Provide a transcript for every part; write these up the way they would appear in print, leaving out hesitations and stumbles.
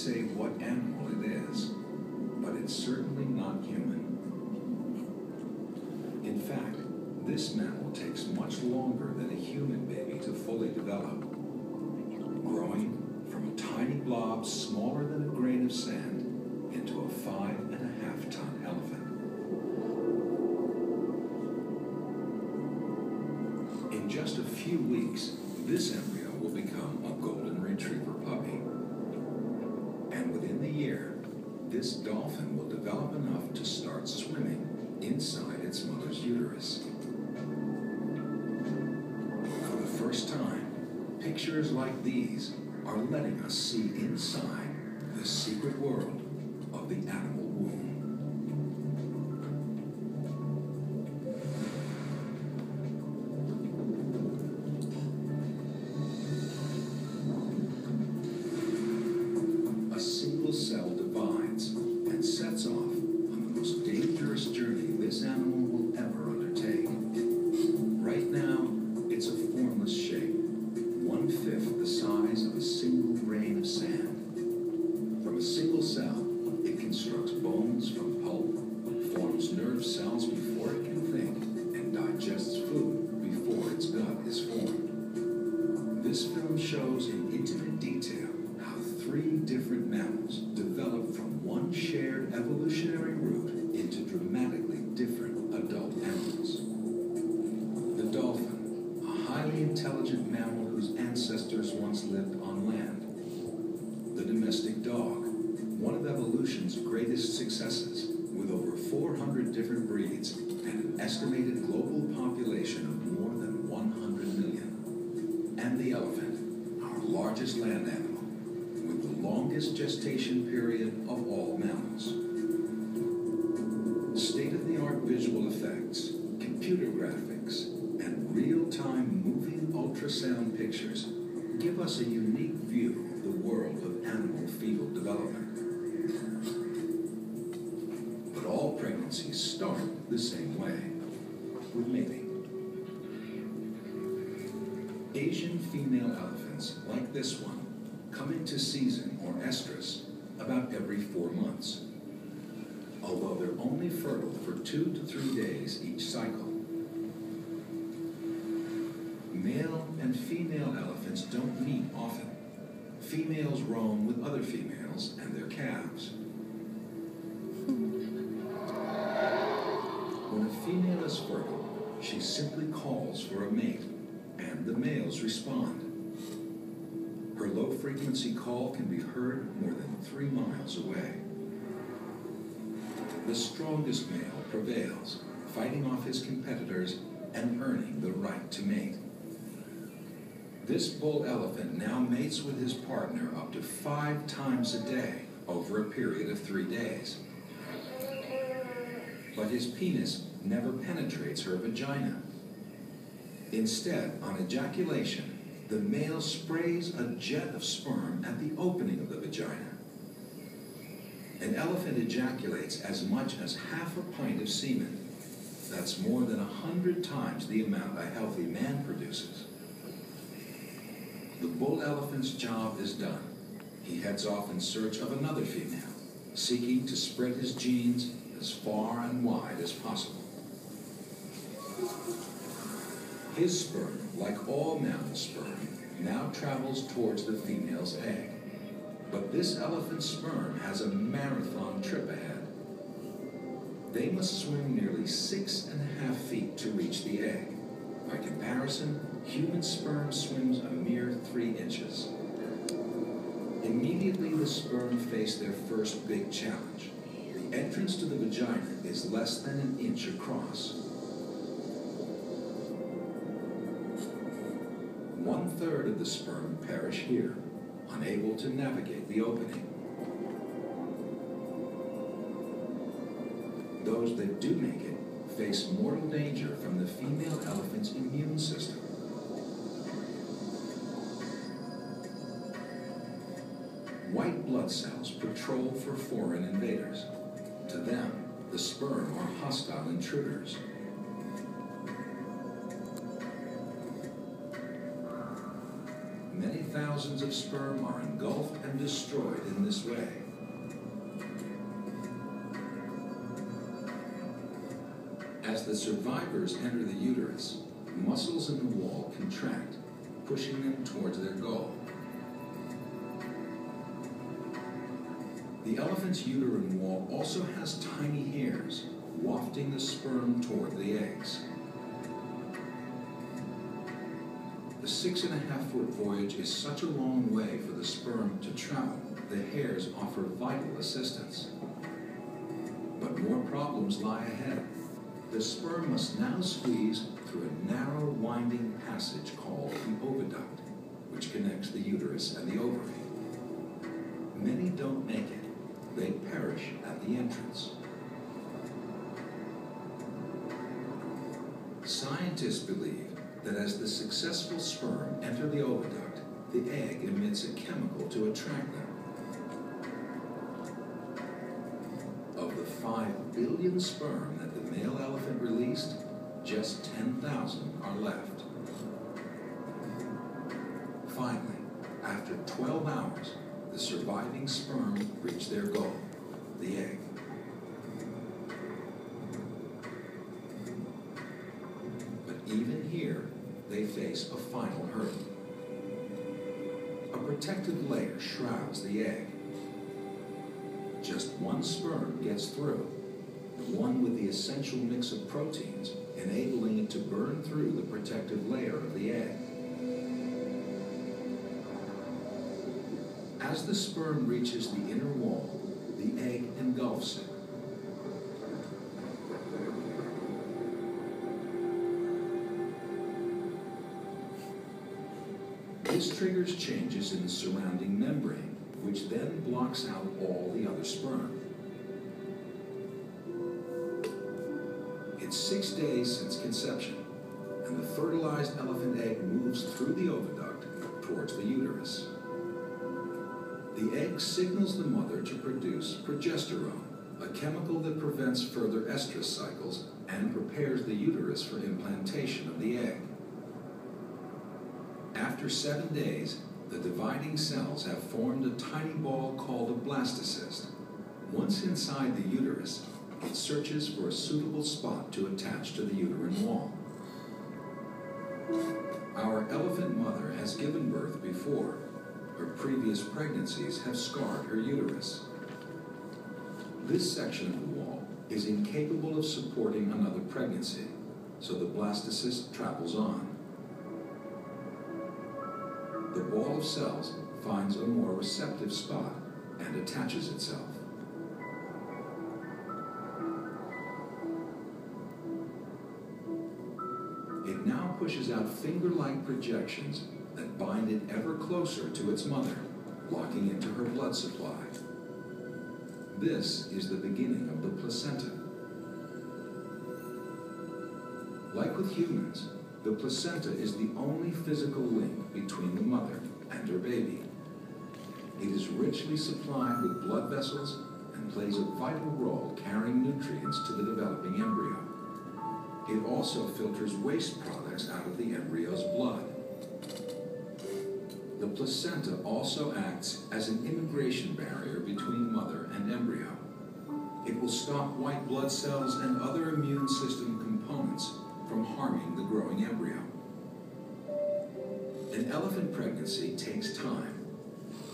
say what animal it is, but it's certainly not human. In fact, this mammal takes much longer than a human baby to fully develop, growing from a tiny blob smaller than a grain of sand into a 5.5-ton elephant. In just a few weeks, this embryo will become a golden retriever puppy. And within the year, this dolphin will develop enough to start swimming inside its mother's uterus. For the first time, pictures like these are letting us see inside the secret world of the animal womb. A single cell divides and sets off on the most dangerous journey this animal will ever undertake. Right now, it's a formless shape, 1/5 the size of a single grain of sand. From a single cell, it constructs bones from pulp, forms nerve cells before it can think, and digests food before its gut is formed. This film shows in intimate detail how 3 different mammals develop from one shared evolutionary route into dramatically different adult animals. The dolphin, a highly intelligent mammal whose ancestors once lived on land. The domestic dog, one of evolution's greatest successes, with over 400 different breeds and an estimated global population of more than 100 million. And the elephant, our largest land animal, with the longest gestation period of all mammals. State-of-the-art visual effects, computer graphics, and real-time moving ultrasound pictures give us a unique view of the world of animal fetal development. But all pregnancies start the same way, with mating. Asian female elephants, like this one, come into season or estrus about every 4 months, although they're only fertile for 2 to 3 days each cycle. Male and female elephants don't meet often. Females roam with other females and their calves. When a female is fertile, she simply calls for a mate, and the males respond. Her low-frequency call can be heard more than 3 miles away. The strongest male prevails, fighting off his competitors and earning the right to mate. This bull elephant now mates with his partner up to 5 times a day over a period of 3 days. But his penis never penetrates her vagina. Instead, on ejaculation, the male sprays a jet of sperm at the opening of the vagina. An elephant ejaculates as much as half a pint of semen. That's more than 100 times the amount a healthy man produces. The bull elephant's job is done. He heads off in search of another female, seeking to spread his genes as far and wide as possible. His sperm, like all mammal sperm, now travels towards the female's egg. But this elephant's sperm has a marathon trip ahead. They must swim nearly 6.5 feet to reach the egg. By comparison, human sperm swims a mere 3 inches. Immediately, the sperm face their first big challenge. The entrance to the vagina is less than an inch across. 1/3 of the sperm perish here, unable to navigate the opening. Those that do make it face mortal danger from the female elephant's immune system. White blood cells patrol for foreign invaders. To them, the sperm are hostile intruders. Many thousands of sperm are engulfed and destroyed in this way. As the survivors enter the uterus, muscles in the wall contract, pushing them towards their goal. The elephant's uterine wall also has tiny hairs, wafting the sperm toward the eggs. The 6.5-foot voyage is such a long way for the sperm to travel. The hairs offer vital assistance. But more problems lie ahead. The sperm must now squeeze through a narrow, winding passage called the oviduct, which connects the uterus and the ovary. Many don't make it. They perish at the entrance. Scientists believe that as the successful sperm enter the oviduct, the egg emits a chemical to attract them. Of the 5 billion sperm that the male elephant released, just 10,000 are left. Finally, after 12 hours, the surviving sperm reach their goal, the egg. But even here, they face a final hurdle. A protective layer shrouds the egg. Just one sperm gets through, the one with the essential mix of proteins, enabling it to burn through the protective layer of the egg. As the sperm reaches the inner wall, the egg engulfs it. This triggers changes in the surrounding membrane, which then blocks out all the other sperm. It's 6 days since conception, and the fertilized elephant egg moves through the oviduct towards the uterus. The egg signals the mother to produce progesterone, a chemical that prevents further estrous cycles and prepares the uterus for implantation of the egg. After 7 days, the dividing cells have formed a tiny ball called a blastocyst. Once inside the uterus, it searches for a suitable spot to attach to the uterine wall. Our elephant mother has given birth before. Her previous pregnancies have scarred her uterus. This section of the wall is incapable of supporting another pregnancy, so the blastocyst travels on. The ball of cells finds a more receptive spot and attaches itself. It now pushes out finger-like projections that bind it ever closer to its mother, locking into her blood supply. This is the beginning of the placenta. Like with humans, the placenta is the only physical link between the mother and her baby. It is richly supplied with blood vessels and plays a vital role carrying nutrients to the developing embryo. It also filters waste products out of the embryo's blood. The placenta also acts as an immigration barrier between mother and embryo. It will stop white blood cells and other immune system components from harming the growing embryo. An elephant pregnancy takes time.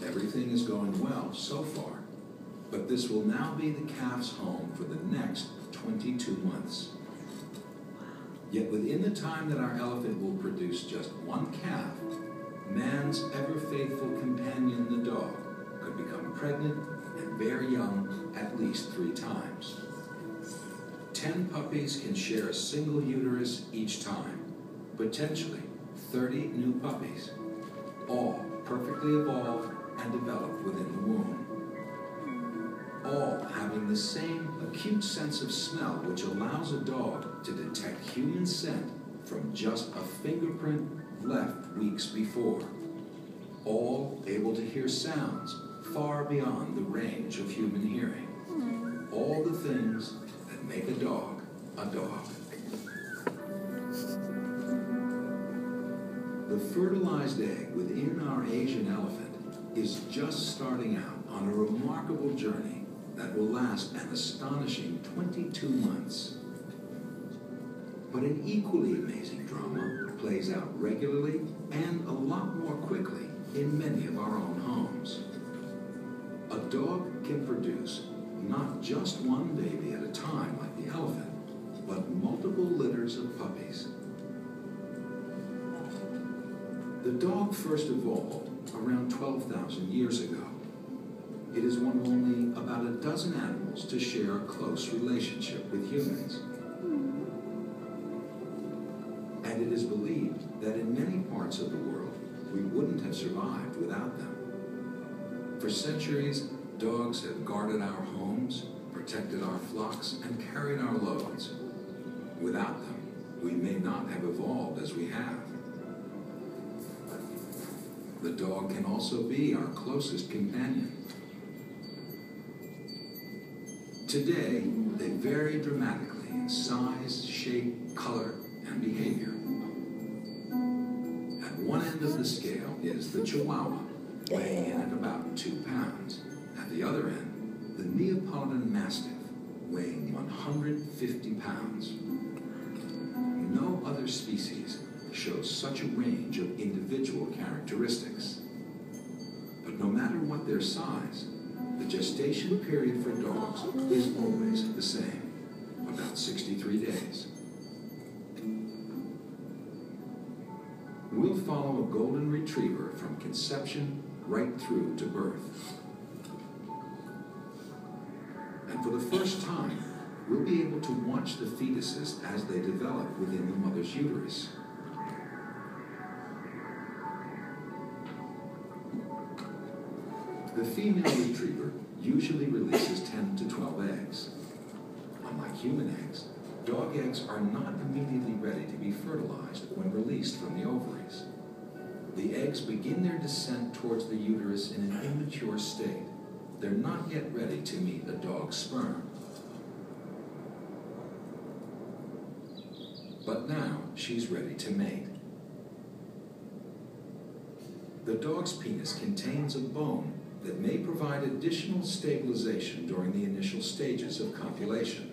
Everything is going well so far, but this will now be the calf's home for the next 22 months. Yet within the time that our elephant will produce just one calf, man's ever-faithful companion, the dog, could become pregnant and bear young at least 3 times. 10 puppies can share a single uterus each time, potentially 30 new puppies, all perfectly evolved and developed within the womb. All having the same acute sense of smell which allows a dog to detect human scent from just a fingerprint left weeks before. All able to hear sounds far beyond the range of human hearing. All the things that make a dog a dog. The fertilized egg within our Asian elephant is just starting out on a remarkable journey that will last an astonishing 22 months. But an equally amazing drama plays out regularly and a lot more quickly in many of our own homes. A dog can produce not just one baby at a time like the elephant, but multiple litters of puppies. The dog first evolved around 12,000 years ago. It is one of only about a dozen animals to share a close relationship with humans. And it is believed that in many parts of the world, we wouldn't have survived without them. For centuries, dogs have guarded our homes, protected our flocks, and carried our loads. Without them, we may not have evolved as we have. The dog can also be our closest companion. Today, they vary dramatically in size, shape, color, and behavior. At one end of the scale is the Chihuahua, weighing in at about 2 pounds. At the other end, the Neapolitan Mastiff, weighing 150 pounds. No other species shows such a range of individual characteristics. But no matter what their size, the gestation period for dogs is always the same, about 63 days. We'll follow a golden retriever from conception right through to birth. And for the first time, we'll be able to watch the fetuses as they develop within the mother's uterus. The female retriever usually releases 10 to 12 eggs. Unlike human eggs, dog eggs are not immediately ready to be fertilized when released from the ovaries. The eggs begin their descent towards the uterus in an immature state. They're not yet ready to meet a dog's sperm. But now she's ready to mate. The dog's penis contains a bone that may provide additional stabilization during the initial stages of copulation.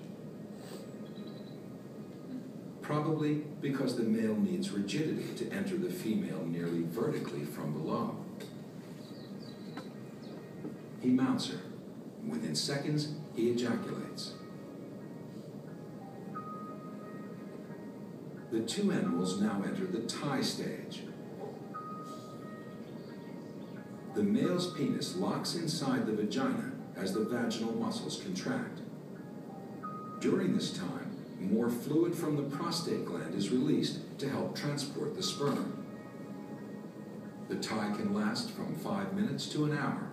Probably because the male needs rigidity to enter the female nearly vertically from below. He mounts her. Within seconds, he ejaculates. The two animals now enter the tie stage. The male's penis locks inside the vagina as the vaginal muscles contract. During this time, more fluid from the prostate gland is released to help transport the sperm. The tie can last from 5 minutes to an hour.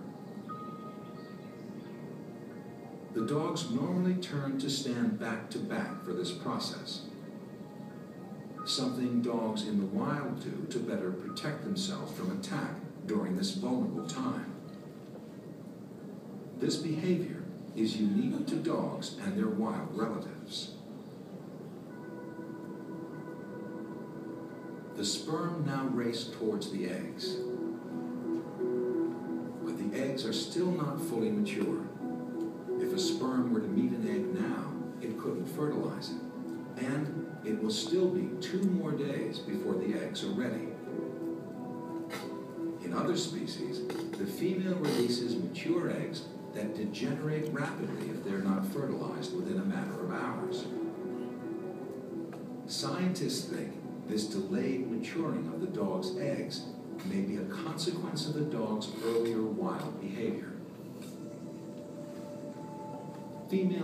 The dogs normally turn to stand back to back for this process, something dogs in the wild do to better protect themselves from attack during this vulnerable time. This behavior is unique to dogs and their wild relatives. The sperm now race towards the eggs. But the eggs are still not fully mature. If a sperm were to meet an egg now, it couldn't fertilize it. And it will still be 2 more days before the eggs are ready. In other species, the female releases mature eggs that degenerate rapidly if they're not fertilized within a matter of hours. Scientists think this delayed maturing of the dog's eggs may be a consequence of the dog's earlier wild behavior. Female